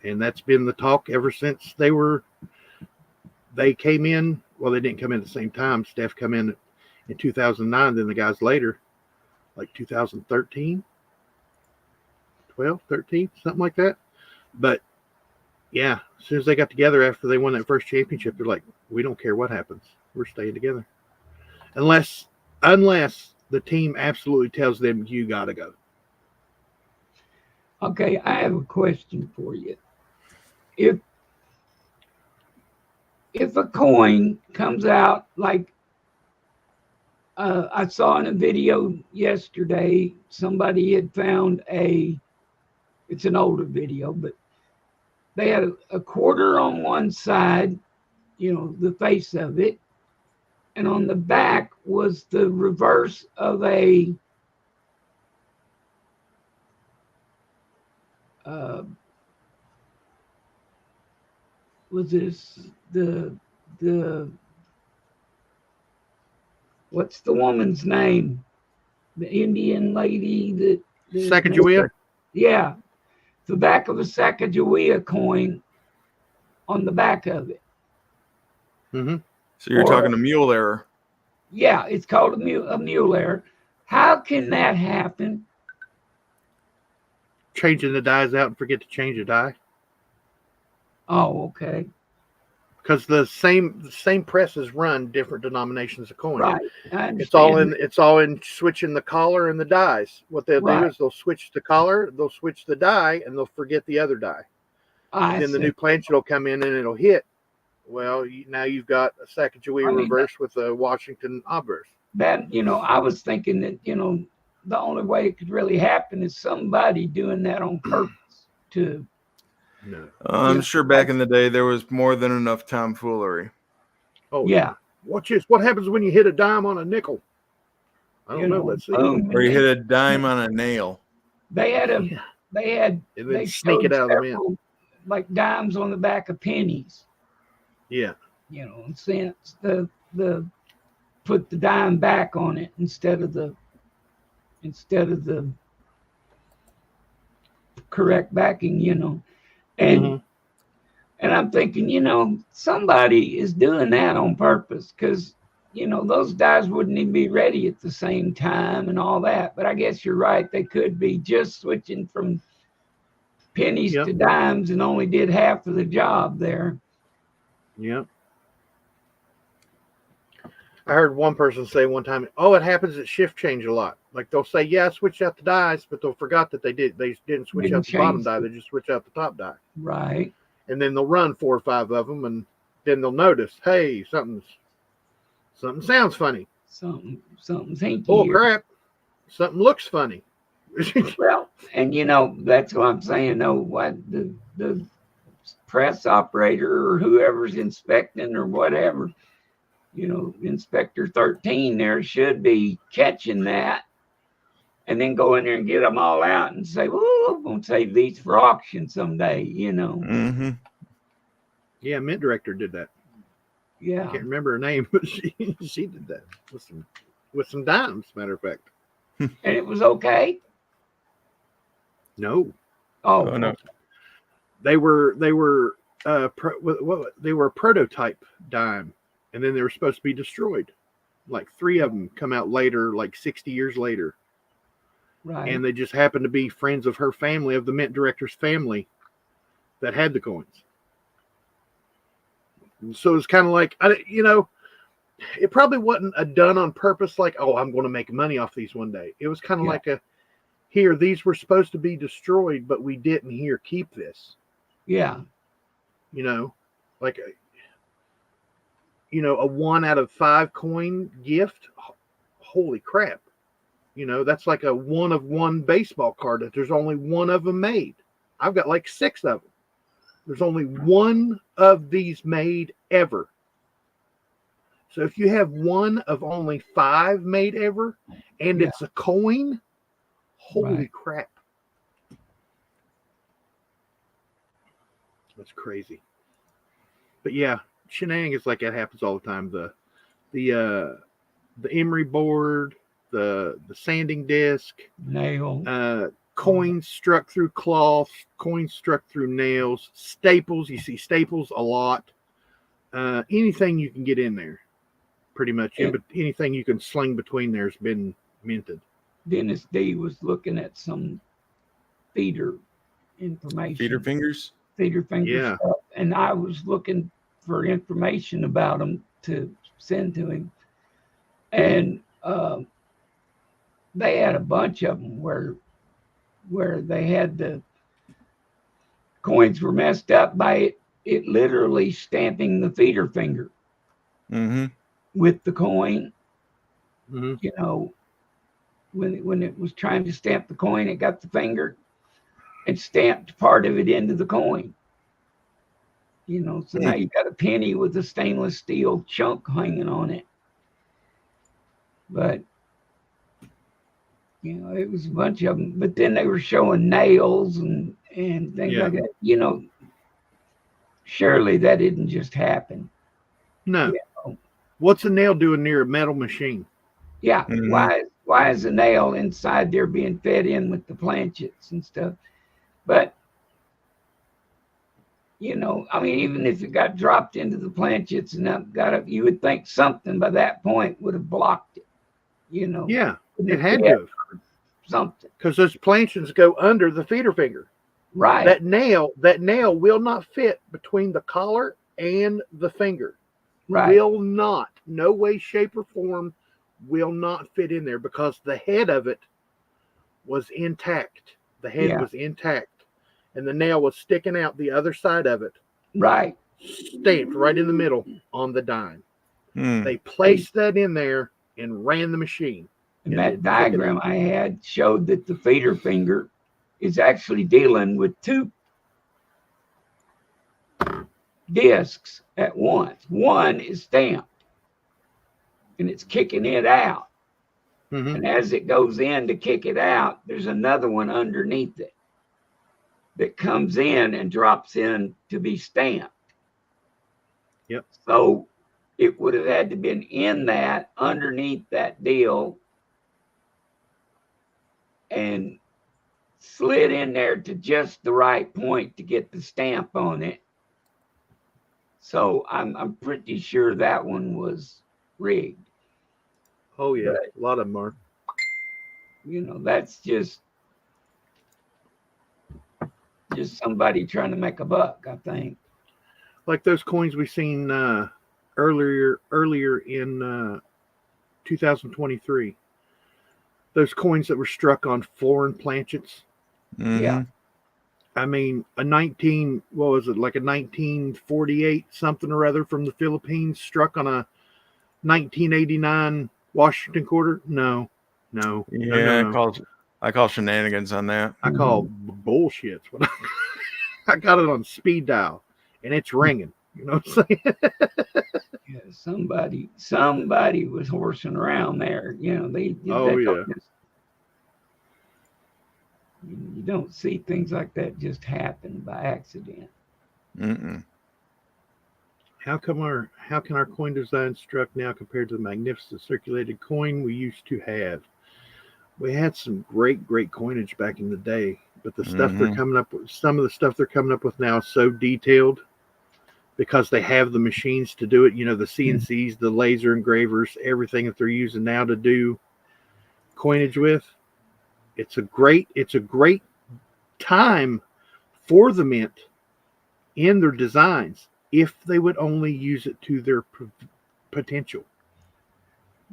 And that's been the talk ever since they came in. Well, they didn't come in at the same time. Steph come in 2009, then the guys later, like 2013, 12, 13, something like that. But yeah, as soon as they got together after they won that first championship, they're like, we don't care what happens. We're staying together. Unless the team absolutely tells them you got to go. Okay, I have a question for you. If a coin comes out like I saw in a video yesterday, somebody had found it's an older video, but they had a quarter on one side, the face of it, and on the back was the reverse of a was this the what's the woman's name? The Indian lady that Sacagawea? Yeah. The back of a Sacagawea coin on the back of it. Mm-hmm. So you're talking a mule error. Yeah, it's called a mule error. How can that happen? Changing the dies out and forget to change the die. Oh, okay. because the same presses run different denominations of coin. Right. It's all in switching the collar and the dies. What they'll do is they'll switch the collar, they'll switch the die, and they'll forget the other die. And then the new planchet will come in and it'll hit. Well, now you've got a Sacagawea reverse with a Washington obverse. That, I was thinking that, the only way it could really happen is somebody doing that on purpose to. No. I'm sure back in the day there was more than enough tomfoolery. Oh yeah. Watch this. What happens when you hit a dime on a nickel? I don't know. Let's see. Or you hit a dime on a nail. They sneak it out of the mint. Like dimes on the back of pennies. Yeah. Since the put the dime back on it instead of the correct backing, and I'm thinking, somebody is doing that on purpose, because those dies wouldn't even be ready at the same time and all that. But I guess you're right, they could be just switching from pennies to dimes and only did half of the job there. Yep. I heard one person say one time, it happens at shift change a lot. Like they'll say, I switched out the dies, but they'll forgot that they didn't switch out the bottom die. They just switch out the top die. Right. And then they'll run 4 or 5 of them, and then they'll notice, hey, something sounds funny. Something's hinky. Oh crap. Something looks funny. Well, and that's what I'm saying. What the press operator or whoever's inspecting or whatever, Inspector 13 there should be catching that, and then go in there and get them all out and say, well, I'm going to save these for auction someday, Mm-hmm. Yeah, mint director did that. Yeah. I can't remember her name, but she did that with some dimes, matter of fact. And it was okay? No. Oh no. They were a prototype dime, and then they were supposed to be destroyed. Like 3 of them come out later, like 60 years later. Right. And they just happened to be friends of her family, of the mint director's family, that had the coins. And so it's kind of like, it probably wasn't done on purpose, like, I'm going to make money off these one day. It was kind of like these were supposed to be destroyed, but we didn't. Here, keep this. Yeah. Like a 1 out of 5 coin gift. Holy crap. That's like a 1 of 1 baseball card that there's only 1 of them made. I've got like 6 of them. There's only 1 of these made ever. So if you have 1 of only 5 made ever, and it's a coin, holy crap. That's crazy. But yeah, shenanigans like that happens all the time. The emery board, the sanding disc, nail, coins struck through cloth, coins struck through nails, staples. You see staples a lot. Anything you can get in there, pretty much. Anything you can sling between there has been minted. Dennis D was looking at some feeder information. Feeder fingers? Feeder fingers. Yeah. Stuff, and I was looking for information about them to send to him. And they had a bunch of them where they had the coins were messed up by it literally stamping the feeder finger with the coin. Mm-hmm. When it was trying to stamp the coin, it got the finger and stamped part of it into the coin. So now you got a penny with a stainless steel chunk hanging on it. But it was a bunch of them. But then they were showing nails and things like that. Surely that didn't just happen. No. What's a nail doing near a metal machine? Yeah. Mm-hmm. Why is a nail inside there being fed in with the planchets and stuff? But even if it got dropped into the planchets and got up, you would think something by that point would have blocked it. Yeah, it had to have. Something. Because those planchets go under the feeder finger. Right. That nail will not fit between the collar and the finger Right. will not, no way, shape, or form, will not fit in there because the head of it was intact. The head was intact, and the nail was sticking out the other side of it. Right. Stamped right in the middle on the dime. They placed that in there and ran the machine. And that diagram I had showed that the feeder finger is actually dealing with two discs at once. One is stamped and it's kicking it out. Mm-hmm. And as it goes in to kick it out, there's another one underneath it that comes in and drops in to be stamped. Yep. So it would have had to been in that, underneath that deal, and slid in there to just the right point to get the stamp on it. So I'm pretty sure that one was rigged. Oh yeah, But, a lot of them are. You know, that's just somebody trying to make a buck, I think. Like those coins we seen earlier in 2023. Those coins that were struck on foreign planchets. Mm-hmm. Yeah. I mean, a 1948 something or other from the Philippines struck on a 1989 Washington quarter? No. Yeah, I call shenanigans on that. I call bullshit. I got it on speed dial, and it's ringing. You know what I'm saying? Yeah, somebody was horsing around there. You know, they you don't see things like that just happen by accident. Mm-mm. How can our coin design struck now compared to the magnificent circulated coin we used to have? We had some great coinage back in the day, but the stuff they're coming up with, some of the stuff they're coming up with now is so detailed because they have the machines to do it. You know, the CNCs, the laser engravers, everything that they're using now to do coinage with. It's a great time for the mint in their designs if they would only use it to their potential.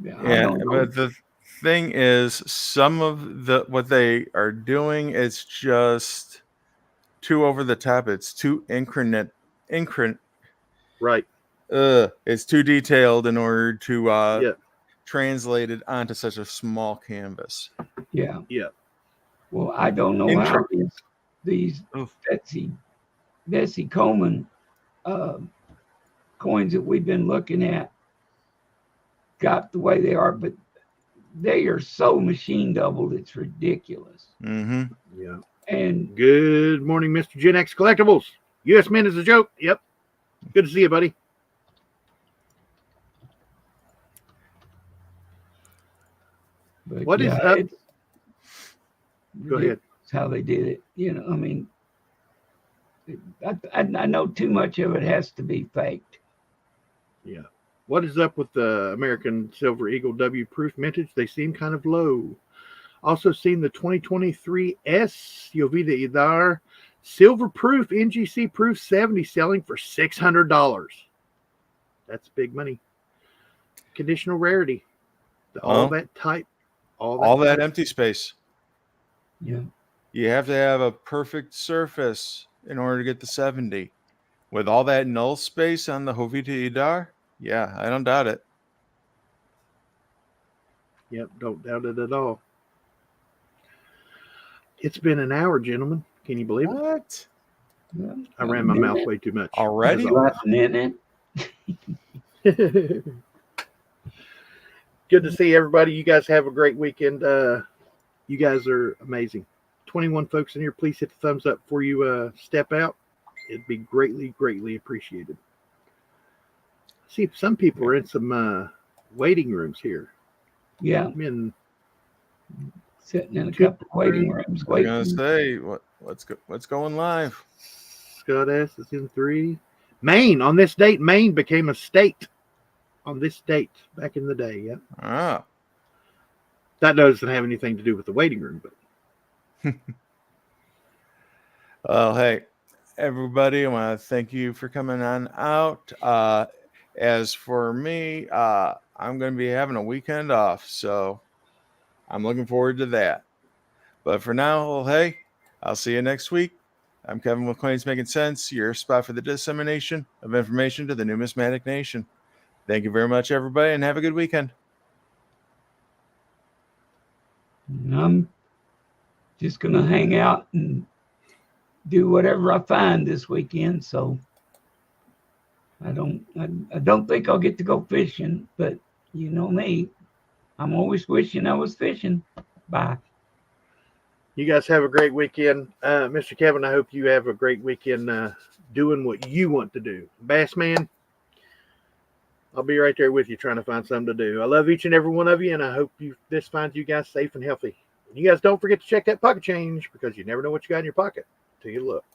Yeah, but the thing is, some of what they are doing is just too over the top. It's too Right. It's too detailed in order to translate it onto such a small canvas. Yeah. Yeah. Well, I don't know how these Bessie Coleman coins that we've been looking at got the way they are, but they are so machine doubled, it's ridiculous. Mm-hmm. Yeah. And good morning, Mr. Gen X Collectibles. U.S. Mint is a joke. Yep. Good to see you, buddy. But what is up? Go ahead. It's how they did it. You know, I mean, I know too much of it has to be faked. Yeah. What is up with the American Silver Eagle W proof mintage? They seem kind of low. Also seen the 2023 S Jovita Idar silver proof NGC proof 70 selling for $600. That's big money. Conditional rarity. All that empty space. Yeah. You have to have a perfect surface in order to get the 70. With all that null space on the Jovita Idar, yeah, I don't doubt it. Yep, don't doubt it at all. It's been an hour, gentlemen. Can you believe it? What? I ran my mouth way too much. Already? Good to see everybody. You guys have a great weekend. You guys are amazing. 21 folks in here, please hit the thumbs up before you step out. It'd be greatly appreciated. See, some people are in some waiting rooms here. Yeah. I'm in sitting in a couple waiting rooms waiting. I was gonna say what's going live. Scott S is in 3. Maine on this date. Maine became a state on this date back in the day. Yeah. Ah. That doesn't have anything to do with the waiting room, but. Well, hey, everybody, I want to thank you for coming on out. As for me, I'm going to be having a weekend off, so I'm looking forward to that. But for now, well, hey, I'll see you next week. I'm Kevin with Claims Making Sense, your spot for the dissemination of information to the numismatic nation. Thank you very much, everybody, and have a good weekend. I'm just going to hang out and do whatever I find this weekend. So I don't think I'll get to go fishing, but you know me, I'm always wishing I was fishing. Bye. You guys have a great weekend. Mr. Kevin, I hope you have a great weekend doing what you want to do. Bass Man, I'll be right there with you trying to find something to do. I love each and every one of you, and I hope this finds you guys safe and healthy. You guys don't forget to check that pocket change, because you never know what you got in your pocket until you look.